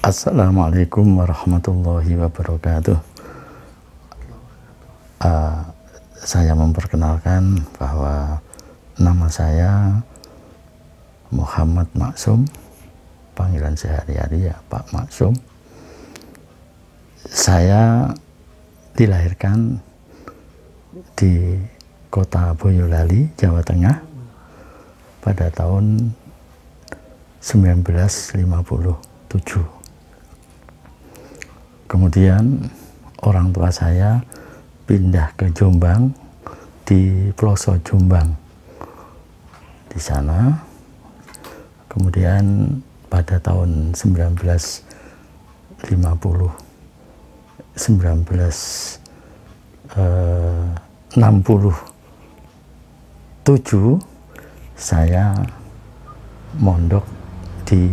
Assalamualaikum warahmatullahi wabarakatuh. Saya memperkenalkan bahwa nama saya Muhammad Maksum, panggilan sehari-hari ya Pak Maksum. Saya dilahirkan di kota Boyolali, Jawa Tengah pada tahun 1957. Kemudian orang tua saya pindah ke Jombang, di pelosok Jombang. Di sana, kemudian pada tahun 1967 saya mondok di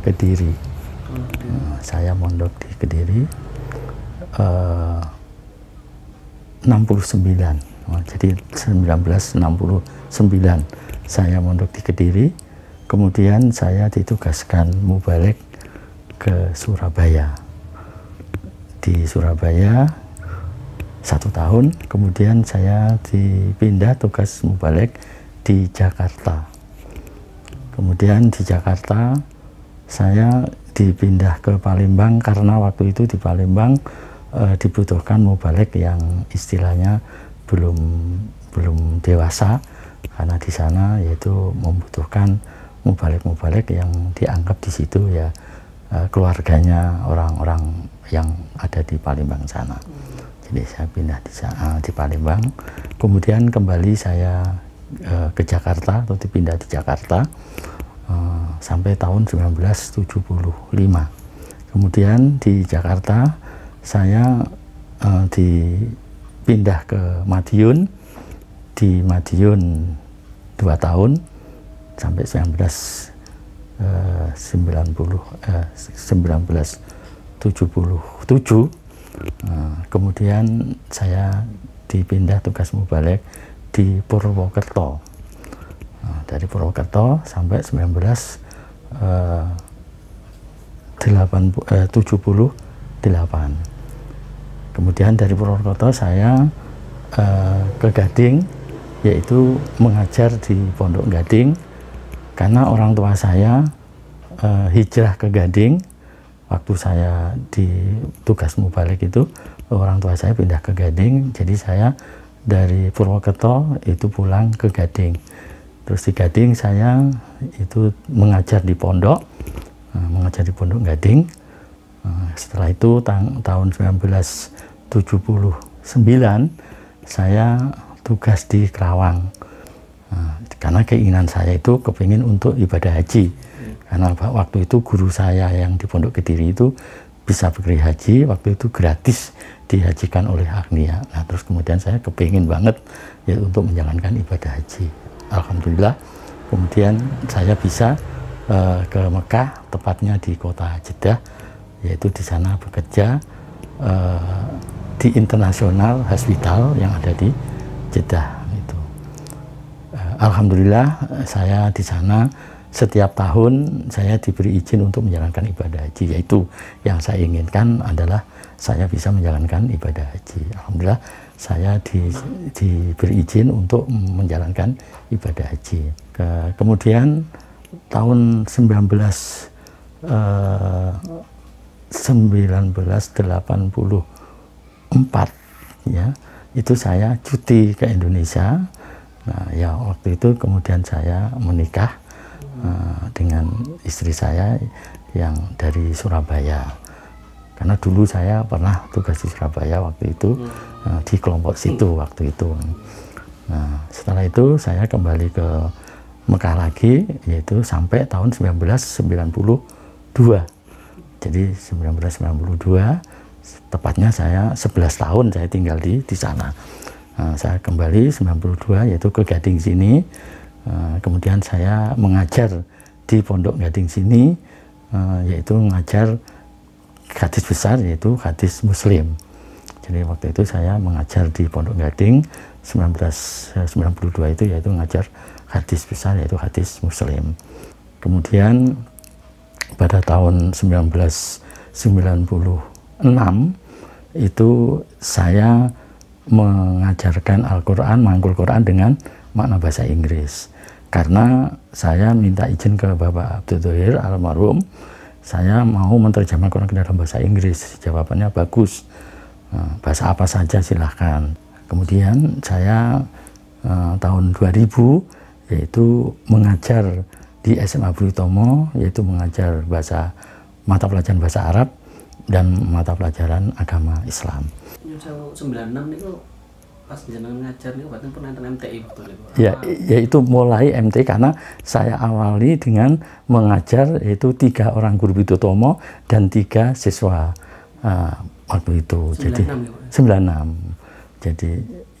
Kediri. Saya mondok di Kediri 69. Jadi 1969 saya mondok di Kediri. Kemudian saya ditugaskan mubalek ke Surabaya. Di Surabaya 1 tahun, kemudian saya dipindah tugas mubalek di Jakarta. Kemudian di Jakarta saya dipindah ke Palembang karena waktu itu di Palembang dibutuhkan mubalek yang istilahnya belum dewasa, karena di sana yaitu membutuhkan mubalek-mubalek yang dianggap di situ ya keluarganya orang-orang yang ada di Palembang sana. Jadi saya pindah di Palembang, kemudian kembali saya ke Jakarta atau dipindah di Jakarta sampai tahun 1975. Kemudian di Jakarta saya dipindah ke Madiun, di Madiun 2 tahun sampai 1977. Kemudian saya dipindah tugas mubalek di Purwokerto. Dari Purwokerto sampai 1978. Kemudian dari Purwokerto saya ke Gading, yaitu mengajar di Pondok Gading, karena orang tua saya hijrah ke Gading. Waktu saya di tugas mubalek itu, orang tua saya pindah ke Gading, jadi saya dari Purwokerto itu pulang ke Gading. Terus di Gading saya itu mengajar di pondok, Gading. Setelah itu tahun 1979 saya tugas di Kerawang, karena keinginan saya itu kepingin untuk ibadah haji, karena waktu itu guru saya yang di Pondok Kediri itu bisa pergi haji, waktu itu gratis dihajikan oleh Agnia. Nah terus kemudian saya kepingin banget ya untuk menjalankan ibadah haji. Alhamdulillah kemudian saya bisa ke Mekah, tepatnya di kota Jeddah, yaitu di sana bekerja di International Hospital yang ada di Jeddah itu. Alhamdulillah saya di sana setiap tahun saya diberi izin untuk menjalankan ibadah haji, yaitu yang saya inginkan adalah saya bisa menjalankan ibadah haji. Alhamdulillah saya diberi izin untuk menjalankan ibadah haji. Kemudian tahun 1984 ya, itu saya cuti ke Indonesia. Nah ya waktu itu kemudian saya menikah dengan istri saya yang dari Surabaya, karena dulu saya pernah tugas di Surabaya waktu itu, di kelompok situ waktu itu. Nah setelah itu saya kembali ke Mekah lagi, yaitu sampai tahun 1992. Jadi 1992 tepatnya saya 11 tahun saya tinggal di sana. Nah, saya kembali 92 yaitu ke Gading sini. Kemudian saya mengajar di Pondok Gading sini, yaitu mengajar hadis besar, yaitu hadis Muslim. Jadi waktu itu saya mengajar di Pondok Gading 1992 itu, yaitu mengajar hadis besar, yaitu hadis Muslim. Kemudian pada tahun 1993 itu saya mengajarkan Al-Quran, mangkul Quran dengan makna bahasa Inggris. Karena saya minta izin ke Bapak Abdul Thohir almarhum, saya mau menerjemahkan Quran ke dalam bahasa Inggris. Jawabannya bagus, bahasa apa saja silahkan. Kemudian saya tahun 2000 yaitu mengajar di SMA Budi Utomo, yaitu mengajar mata pelajaran bahasa Arab dan mata pelajaran agama Islam. 96 itu pas jenengan ngajar nih berarti pernah nonton MTI waktu itu. Ya, yaitu mulai MT karena saya awali dengan mengajar yaitu 3 orang guru Budi Utomo dan 3 siswa waktu itu. 96, jadi ya, 96. Jadi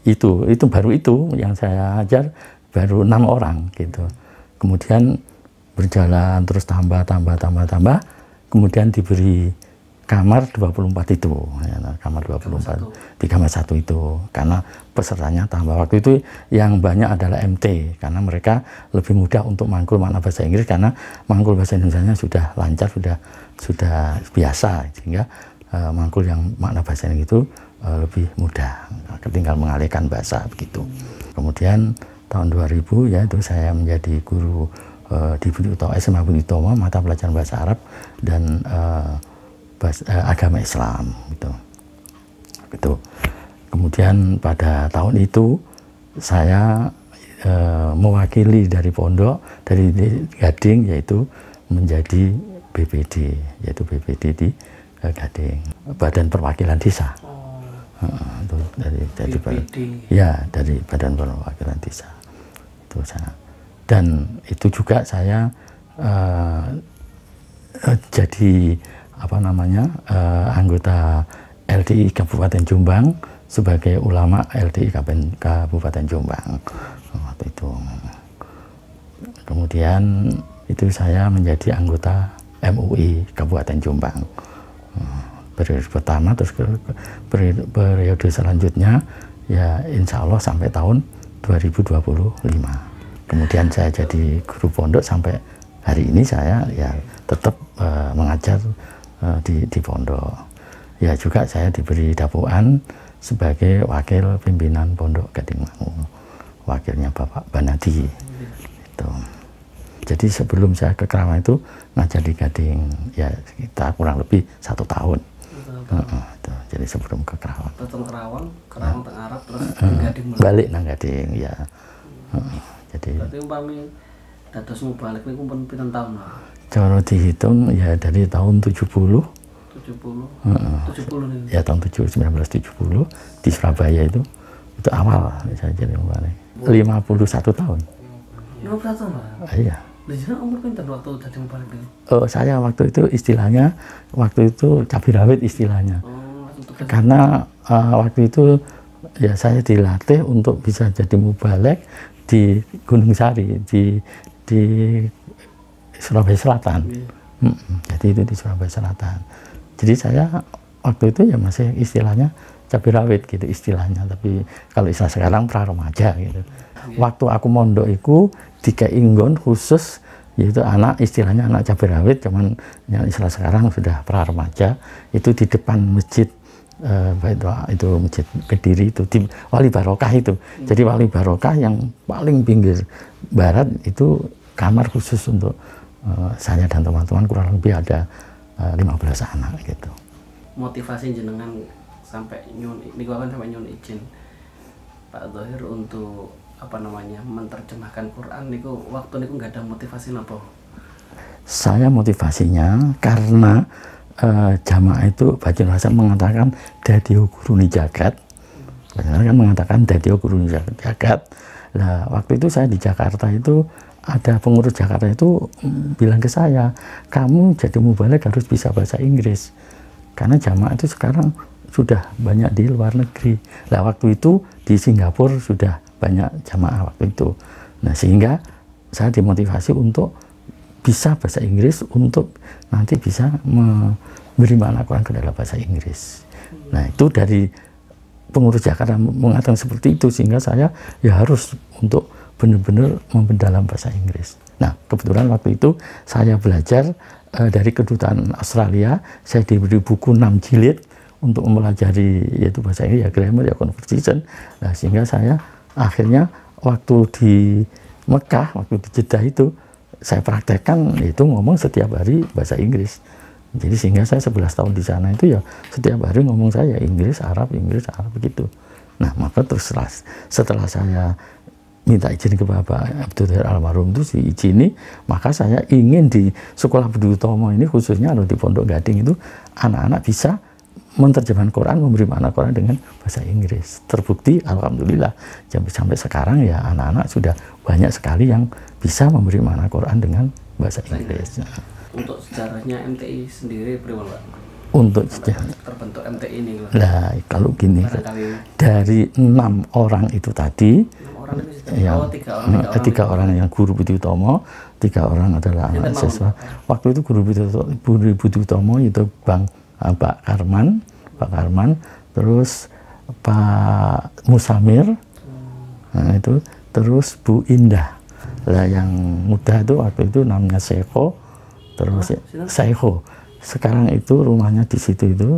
itu baru itu yang saya ajar baru 6 orang gitu. Kemudian berjalan terus tambah, kemudian diberi kamar 24 itu, ya, kamar 24 di kamar 1 itu, karena pesertanya tambah. Waktu itu yang banyak adalah MT, karena mereka lebih mudah untuk mangkul makna bahasa Inggris, karena mangkul bahasa Indonesia sudah lancar, sudah biasa, sehingga mangkul yang makna bahasa Inggris itu lebih mudah, tinggal mengalihkan bahasa begitu. Kemudian tahun 2000 ya itu saya menjadi guru di Budi Utomo, SMA Budi Utomo, mata pelajaran bahasa Arab dan agama Islam gitu. Kemudian pada tahun itu saya mewakili dari pondok, dari Gading, yaitu menjadi BPD, yaitu BPD di Gading, Badan Perwakilan Desa. Dari Badan Perwakilan Desa itu saya. Dan itu juga saya jadi anggota LDI Kabupaten Jombang sebagai ulama LDI Kabupaten Jombang waktu itu. Kemudian itu saya menjadi anggota MUI Kabupaten Jombang periode pertama, terus periode selanjutnya ya insya Allah sampai tahun 2025. Kemudian saya jadi guru pondok sampai hari ini saya ya tetap mengajar di pondok. Ya juga saya diberi dapuan sebagai wakil pimpinan pondok Gading Mangu, wakilnya Bapak Banadi. Itu. Jadi sebelum saya ke Kerawang itu ngajar di Gading ya kita kurang lebih 1 tahun. Jadi sebelum ke Kerawang. Kerawang teng Arab terus Gading balik nang Gading ya. Jadi. Berarti umpami dados balik niku pun pinten tahun lah? Cara dihitung ya dari tahun 70 nih. Ya tahun 1970 di Surabaya itu awal saya jadi balik. 51 tahun. 51 tahun lah? Iya. Jadi umur pinten waktu jadi balik itu? Saya waktu itu istilahnya cabai rawit istilahnya. Karena waktu itu ya saya dilatih untuk bisa jadi mubalek di Gunung Sari di Surabaya Selatan. Jadi itu di Surabaya Selatan. Jadi saya waktu itu ya masih istilahnya cabai rawit gitu istilahnya, tapi kalau istilah sekarang pra remaja gitu. Waktu aku mondok itu dikei nggon khusus yaitu istilahnya anak cabai rawit, cuman yang istilah sekarang sudah pra remaja, itu di depan masjid itu masjid Kediri itu di Wali Barokah itu. Jadi Wali Barokah yang paling pinggir barat itu kamar khusus untuk saya dan teman-teman, kurang lebih ada 15 anak gitu. Motivasi jenengan sampai nyun izin Pak Thohir untuk menerjemahkan Quran niku waktu niku nggak ada motivasi apa? Saya motivasinya karena jamaah itu Batin Hasan mengatakan dadio guru ni jagat. Kan mengatakan dadio guru ni jagat. Nah, waktu itu saya di Jakarta itu ada pengurus Jakarta itu bilang ke saya, kamu jadi mubalek harus bisa bahasa Inggris. Karena jamaah itu sekarang sudah banyak di luar negeri. Nah, waktu itu di Singapura sudah banyak jamaah waktu itu. Nah, sehingga saya dimotivasi untuk bisa bahasa Inggris untuk nanti bisa memberi makna Quran ke dalam bahasa Inggris. Nah, itu dari pengurus Jakarta mengatakan seperti itu, sehingga saya ya harus untuk benar-benar memperdalam bahasa Inggris. Nah, kebetulan waktu itu saya belajar dari kedutaan Australia saya diberi buku 6 jilid untuk mempelajari yaitu bahasa Inggris, ya grammar, ya conversation. Nah, sehingga saya akhirnya waktu di Mekah, waktu di Jeddah itu saya praktekkan itu ngomong setiap hari bahasa Inggris. Jadi sehingga saya 11 tahun di sana itu ya setiap hari ngomong saya Inggris, Arab begitu. Nah, maka terus setelah saya minta izin ke Bapak Abdul Tohir almarhum itu diizini, maka saya ingin di sekolah Budi Utomo ini khususnya di Pondok Gading itu anak-anak bisa menerjemahkan Quran, memberi makna Quran dengan bahasa Inggris. Terbukti alhamdulillah sampai sekarang ya anak-anak sudah banyak sekali yang bisa memberi makna Quran dengan bahasa Inggris. Untuk sejarahnya MTI sendiri bagaimana, Pak? Untuk terbentuk MTI ini, Pak? Nah, kalau gini, dari 6 orang itu tadi, 3 orang yang guru Budi Utomo, 3 orang adalah anak siswa. Waktu itu guru Budi Utomo itu Pak Karman, terus Pak Musamir, nah itu, terus Bu Indah. Lah yang muda itu waktu itu namanya Seho, terus Seho. Sekarang itu rumahnya di situ itu,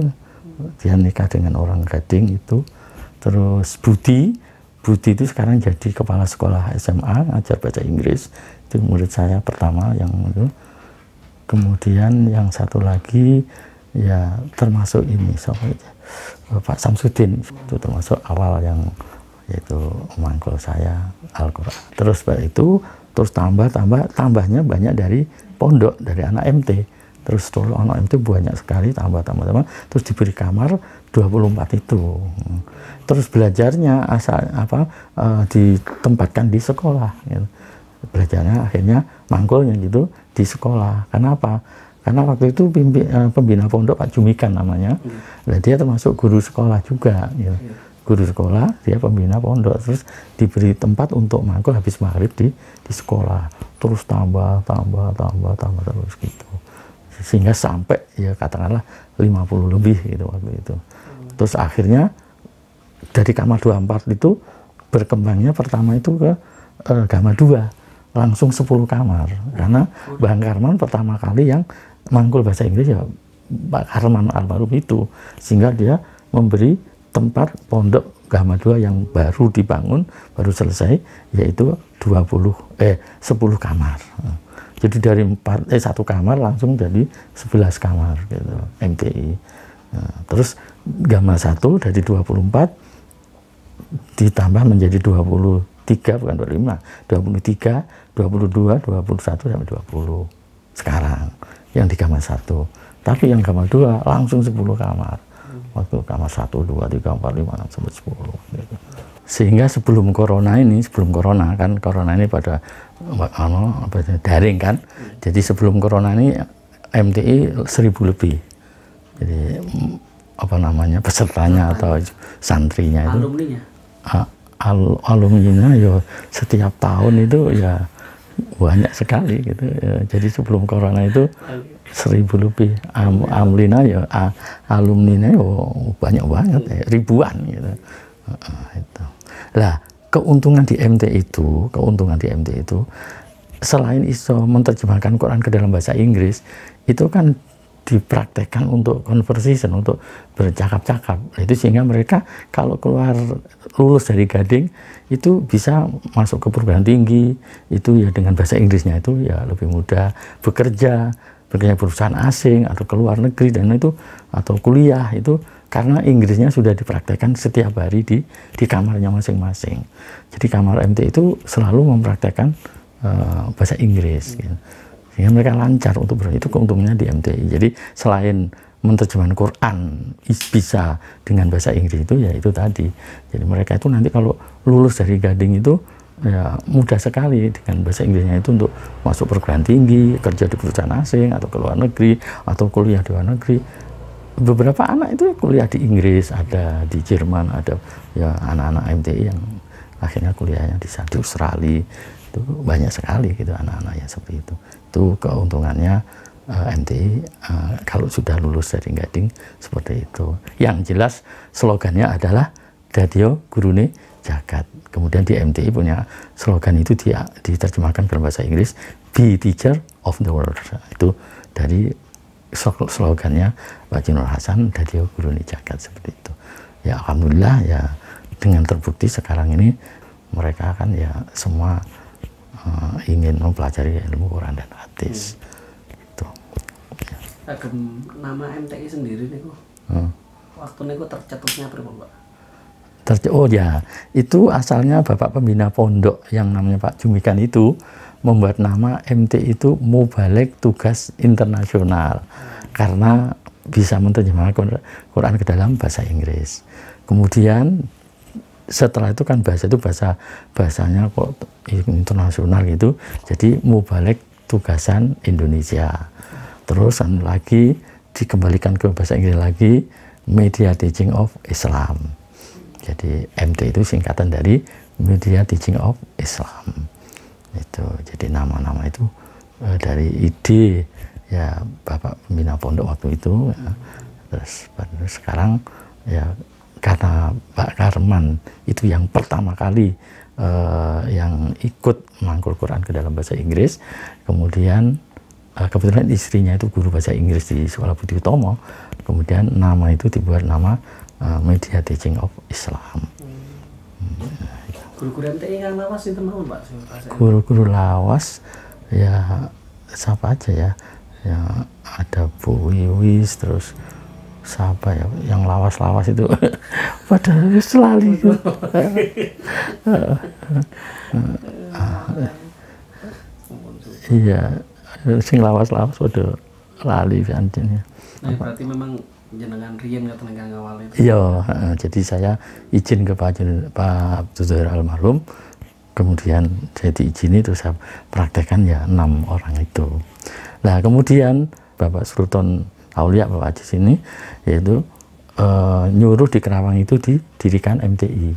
dia nikah dengan orang Gading itu. Terus Budi itu sekarang jadi kepala sekolah SMA, ngajar bahasa Inggris. Itu murid saya pertama yang itu. Kemudian yang satu lagi ya termasuk ini Pak Samsudin, itu termasuk awal yang yaitu mangkul saya Al-Quran. Terus terus tambahnya banyak dari pondok, dari anak MT. Terus anak MT banyak sekali tambah terus diberi kamar 24 itu. Terus belajarnya ditempatkan di sekolah gitu. Belajarnya akhirnya mangkulnya gitu di sekolah. Kenapa? Karena waktu itu pembina pondok Pak Jumikan namanya, dia termasuk guru sekolah juga. Gitu. Guru sekolah, dia pembina pondok, terus diberi tempat untuk mangkul habis maghrib di sekolah. Terus tambah terus gitu. Sehingga sampai ya katakanlah 50 lebih gitu waktu itu. Terus akhirnya dari kamar 24 itu berkembangnya pertama itu ke Gama 2, langsung 10 kamar. Karena Bang Karman pertama kali yang mangkul bahasa Inggris ya Pak Karman almarhum itu, sehingga dia memberi tempat pondok Gama 2 yang baru dibangun, baru selesai, yaitu 10 kamar. Jadi dari 1 kamar langsung jadi 11 kamar gitu, MTI. Nah, terus Gama 1 dari 24 ditambah menjadi 23, bukan 25, 23, 22, 21 sampai 20 sekarang yang di Gama 1. Tapi yang Gama 2 langsung 10 kamar. Waktu Kamar 1, 2, 3, 4, 5, 6 sampai 10 gitu. Sehingga sebelum corona kan corona ini pada daring kan. Jadi sebelum corona ini MTI 1000 lebih. Jadi pesertanya atau santrinya itu. Alumninya ya setiap tahun itu ya banyak sekali gitu. Jadi sebelum corona itu 1000 lebih. Amlina ya alumninya ya banyak banget ya, ribuan gitu. Itu. Lah, keuntungan di MT itu selain iso menerjemahkan Quran ke dalam bahasa Inggris, itu kan dipraktekkan untuk conversation, untuk bercakap-cakap. Itu sehingga mereka kalau lulus dari Gading itu bisa masuk ke perguruan tinggi, itu ya dengan bahasa Inggrisnya itu ya lebih mudah bekerja perusahaan asing atau ke luar negeri dan itu atau kuliah itu karena Inggrisnya sudah dipraktekkan setiap hari di kamarnya masing-masing. Jadi kamar MT itu selalu mempraktekkan bahasa Inggris gitu. Sehingga mereka lancar untuk itu keuntungannya di MTI. Jadi selain menerjemahkan Quran bisa dengan bahasa Inggris itu ya itu tadi. Jadi mereka itu nanti kalau lulus dari Gading itu ya mudah sekali dengan bahasa Inggrisnya itu untuk masuk perguruan tinggi, kerja di perusahaan asing atau ke luar negeri atau kuliah di luar negeri. Beberapa anak itu kuliah di Inggris, ada di Jerman, ada ya anak-anak MTI yang akhirnya kuliahnya di Australia. Itu banyak sekali gitu anak-anak yang seperti itu. Itu keuntungannya MTI kalau sudah lulus dari Gading seperti itu. Yang jelas slogannya adalah Dadio Gurune Jagat. Kemudian di MTI punya slogan itu diterjemahkan dalam bahasa Inggris, Be Teacher of the World. Itu dari slogannya Pak Haji Nur Hasan Dadio Guru Jagat seperti itu. Ya alhamdulillah ya dengan terbukti sekarang ini mereka kan ya semua ingin mempelajari ilmu Quran dan hadis. Itu. Nama MTI sendiri nih kok. Waktu niku tercetusnya berapa, Pak? Oh ya, itu asalnya Bapak Pembina Pondok yang namanya Pak Jumikan itu membuat nama MTI itu Mubalek Tugas Internasional karena bisa menerjemahkan Quran ke dalam bahasa Inggris. Kemudian setelah itu kan bahasanya kok internasional gitu, jadi Mubalek Tugasan Indonesia. Terus lagi dikembalikan ke bahasa Inggris lagi Media Teaching of Islam. Jadi MT itu singkatan dari Media Teaching of Islam. Itu jadi nama-nama itu dari ide ya Bapak Pembina Pondok waktu itu ya. Terus sekarang ya karena Pak Karman itu yang pertama kali yang ikut mangkul Quran ke dalam bahasa Inggris, kemudian kebetulan istrinya itu guru bahasa Inggris di Sekolah Budi Utomo, kemudian nama itu dibuat nama Media Teaching of Islam. Guru-guru MTI yang lawas itu mau, Pak? Guru-guru lawas ya siapa aja ya, ya ada Bu Wiwis, terus siapa ya yang lawas-lawas itu pada selalu itu. Iya, sing lawas-lawas pada lali anjingnya. Nah, berarti memang jenengan riyen nggak tenaga ngawal itu. Iya, jadi saya izin ke Pak Zuhair almarhum, kemudian saya diizini terus saya praktekkan ya 6 orang itu. Nah kemudian Bapak Sultan Aulia Bapak Haji sini yaitu nyuruh di Kerawang itu didirikan MTI.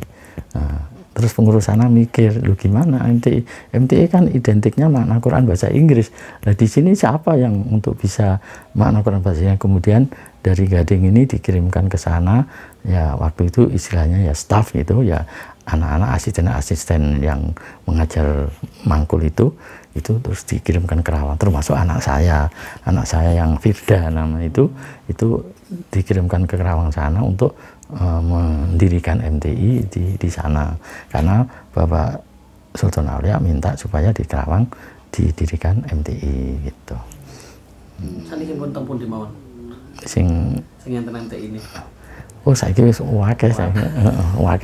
Terus pengurus sana mikir, lu gimana MTI? MTI kan identiknya makna Quran bahasa Inggris. Nah di sini siapa yang untuk bisa makna Quran bahasa Inggris? Kemudian dari Gading ini dikirimkan ke sana, ya waktu itu istilahnya ya staff gitu, ya anak-anak asisten-asisten yang mengajar mangkul itu terus dikirimkan ke Kerawang, termasuk anak saya yang Firda nama itu dikirimkan ke Kerawang sana untuk mendirikan MTI di sana, karena Bapak Sultan Aulia minta supaya di Kerawang didirikan MTI gitu. Saniki pun tempun di mawon. Sing enten MTI ini. Oh saiki wis akeh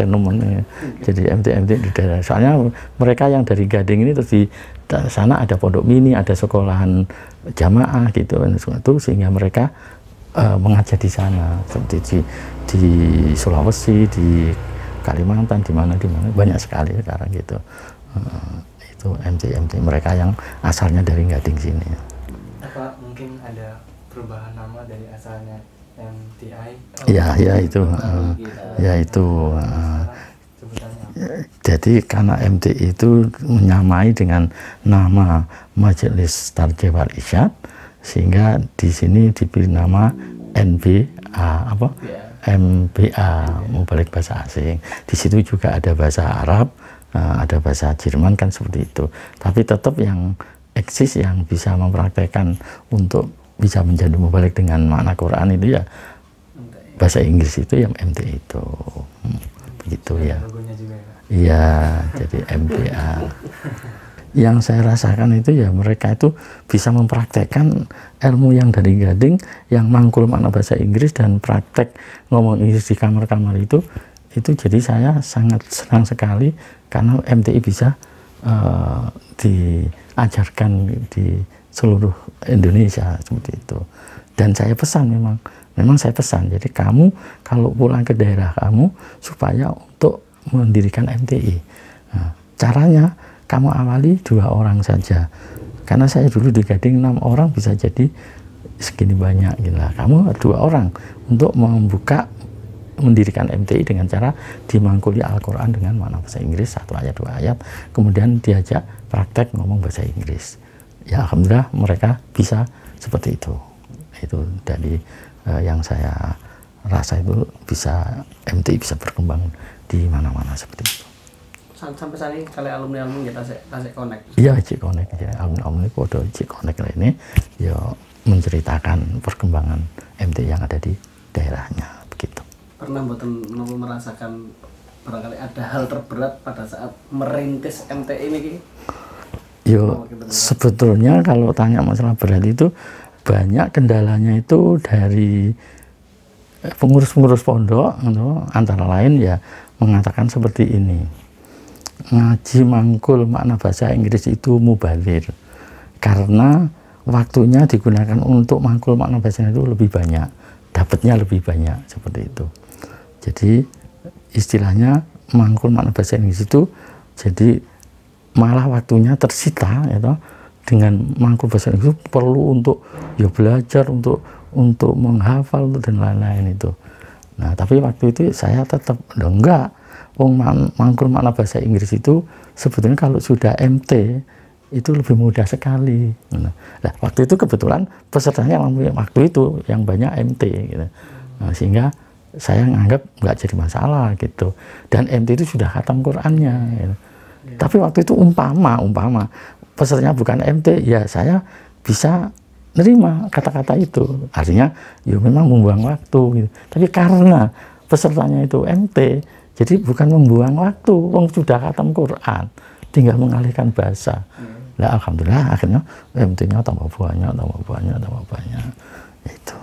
nemen. Jadi MTI di daerah. Soalnya mereka yang dari Gading ini terus di sana ada pondok mini, ada sekolahan jamaah gitu itu, sehingga mereka mengajar di sana seperti di Sulawesi, di Kalimantan, di mana banyak sekali sekarang gitu. Itu MTI mereka yang asalnya dari Gading sini. Apa mungkin ada perubahan nama dari asalnya MTI? Ya itu. Jadi karena MTI itu menyamai dengan nama Majelis Tarjih wal Irsyad, sehingga di sini diberi nama MBA, Mubalek Bahasa Asing. Di situ juga ada bahasa Arab, ada bahasa Jerman kan seperti itu. Tapi tetap yang eksis yang bisa mempraktekkan untuk bisa menjadi mubalek dengan makna Quran itu ya bahasa Inggris itu yang MTI itu. Begitu ya. Iya, jadi MBA. Yang saya rasakan itu ya mereka itu bisa mempraktekkan ilmu yang dari Gading yang mangkul makna bahasa Inggris dan praktek ngomong Inggris di kamar-kamar itu jadi saya sangat senang sekali karena MTI bisa diajarkan di seluruh Indonesia seperti itu. Dan saya pesan memang saya pesan, jadi kamu kalau pulang ke daerah kamu supaya untuk mendirikan MTI, nah, caranya kamu awali 2 orang saja, karena saya dulu di Gading 6 orang bisa jadi segini banyak gitu lah. Kamu 2 orang untuk mendirikan MTI dengan cara dimangkuli Al-Quran dengan makna bahasa Inggris 1 ayat 2 ayat, kemudian diajak praktek ngomong bahasa Inggris. Ya alhamdulillah mereka bisa seperti itu. Itu dari yang saya rasa itu bisa MTI bisa berkembang di mana-mana seperti itu. Sampai saat ini kali alumni kita tasik connect. Iya, cek connect ya. Alumni itu ada cek connect ini. Ya menceritakan perkembangan MTI yang ada di daerahnya begitu. Pernah mboten merasakan barangkali ada hal terberat pada saat merintis MTI ini Ki? Yo, sebetulnya kalau tanya masalah berat itu banyak kendalanya itu dari pengurus-pengurus pondok, antara lain ya mengatakan seperti ini, ngaji mangkul makna bahasa Inggris itu mubazir karena waktunya digunakan untuk mangkul makna bahasa Inggris itu lebih banyak, dapatnya lebih banyak seperti itu. Jadi istilahnya mangkul makna bahasa Inggris itu jadi malah waktunya tersita ya, dengan mangkul bahasa Inggris itu perlu untuk ya belajar, untuk menghafal dan lain-lain itu. Nah, tapi waktu itu saya tetap enggak, mangkul makna bahasa Inggris itu sebetulnya kalau sudah MT itu lebih mudah sekali. Nah, waktu itu kebetulan pesertanya waktu itu yang banyak MT gitu. Nah, sehingga saya nganggap nggak jadi masalah gitu. Dan MT itu sudah khatam Qur'annya gitu. Tapi waktu itu umpama pesertanya bukan MT, ya saya bisa nerima kata-kata itu, artinya ya memang membuang waktu gitu. Tapi karena pesertanya itu MT, jadi bukan membuang waktu, sudah khatam Quran, tinggal mengalihkan bahasa. Nah, alhamdulillah akhirnya MT-nya tambah banyak. Itu.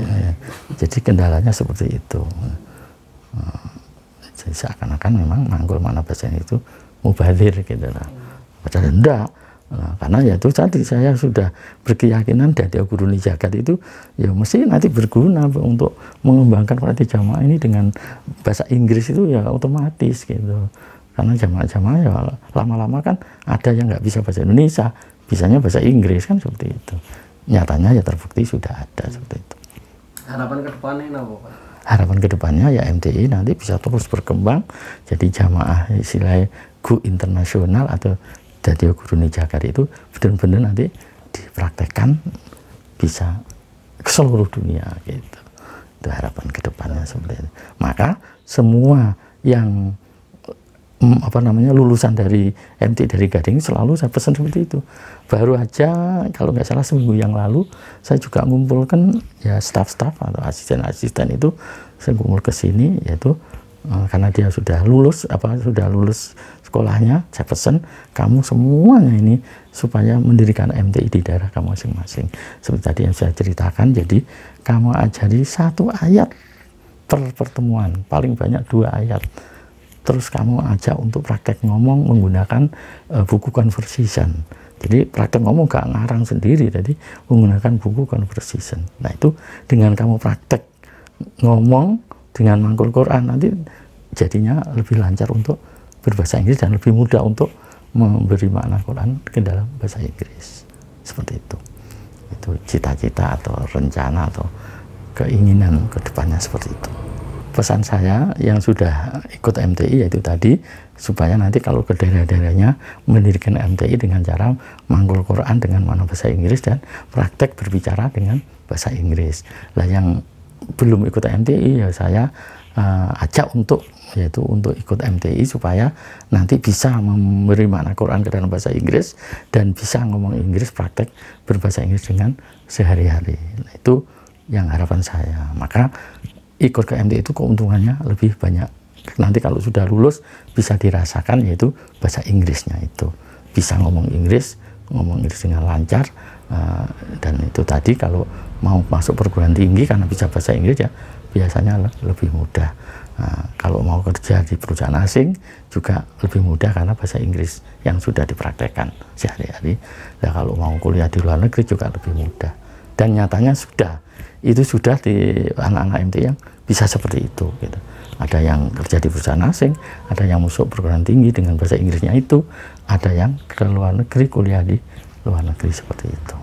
Ya, jadi kendalanya seperti itu. Jadi seakan-akan memang mangkul makna bahasa itu mubazir gitu lah. Padahal enggak. Nah, karena ya itu tadi saya sudah berkeyakinan Dadia Guru Jagat itu ya mesti nanti berguna untuk mengembangkan praktik jamaah ini dengan bahasa Inggris itu ya otomatis gitu. Karena jamaah-jamaah ya lama-lama kan ada yang nggak bisa bahasa Indonesia, bisanya bahasa Inggris kan seperti itu. Nyatanya ya terbukti sudah ada seperti itu. Harapan ke depannya apa Pak? Harapan ke depannya ya MTI nanti bisa terus berkembang jadi jamaah istilahnya go internasional atau Dadia Guru Jagat itu benar-benar nanti dipraktekkan bisa ke seluruh dunia gitu. Itu harapan kedepannya seperti itu. Maka semua yang lulusan dari MT dari Gading selalu saya pesan seperti itu. Baru aja kalau nggak salah seminggu yang lalu saya juga ngumpulkan ya staf-staf atau asisten-asisten itu saya kumpul ke sini, yaitu karena dia sudah lulus sekolahnya, saya pesan kamu semuanya ini supaya mendirikan MTI di daerah kamu masing-masing. Seperti tadi yang saya ceritakan, jadi kamu ajari 1 ayat per pertemuan, paling banyak 2 ayat. Terus kamu ajak untuk praktek ngomong menggunakan buku conversation. Jadi praktek ngomong gak ngarang sendiri, jadi menggunakan buku conversation. Nah itu dengan kamu praktek ngomong dengan mangkul Quran nanti jadinya lebih lancar untuk berbahasa Inggris dan lebih mudah untuk memberi makna Quran ke dalam bahasa Inggris. Seperti itu. Itu cita-cita atau rencana atau keinginan ke depannya seperti itu. Pesan saya yang sudah ikut MTI yaitu tadi supaya nanti kalau ke daerah-daerahnya mendirikan MTI dengan cara mangkul Quran dengan makna bahasa Inggris dan praktek berbicara dengan bahasa Inggris. Lah yang belum ikut MTI ya saya ajak untuk ikut MTI supaya nanti bisa memberi makna Quran ke dalam bahasa Inggris dan bisa ngomong Inggris, praktek berbahasa Inggris dengan sehari-hari. Nah, itu yang harapan saya. Maka ikut ke MTI itu keuntungannya lebih banyak. Nanti kalau sudah lulus bisa dirasakan yaitu bahasa Inggrisnya itu. Bisa ngomong Inggris dengan lancar, dan itu tadi kalau mau masuk perguruan tinggi karena bisa bahasa Inggris ya biasanya lebih mudah. Kalau mau kerja di perusahaan asing juga lebih mudah karena bahasa Inggris yang sudah dipraktekkan sehari-hari. Nah, kalau mau kuliah di luar negeri juga lebih mudah. Dan nyatanya sudah di anak-anak MTI yang bisa seperti itu gitu. Ada yang kerja di perusahaan asing, ada yang masuk perguruan tinggi dengan bahasa Inggrisnya itu, ada yang ke luar negeri kuliah di luar negeri seperti itu.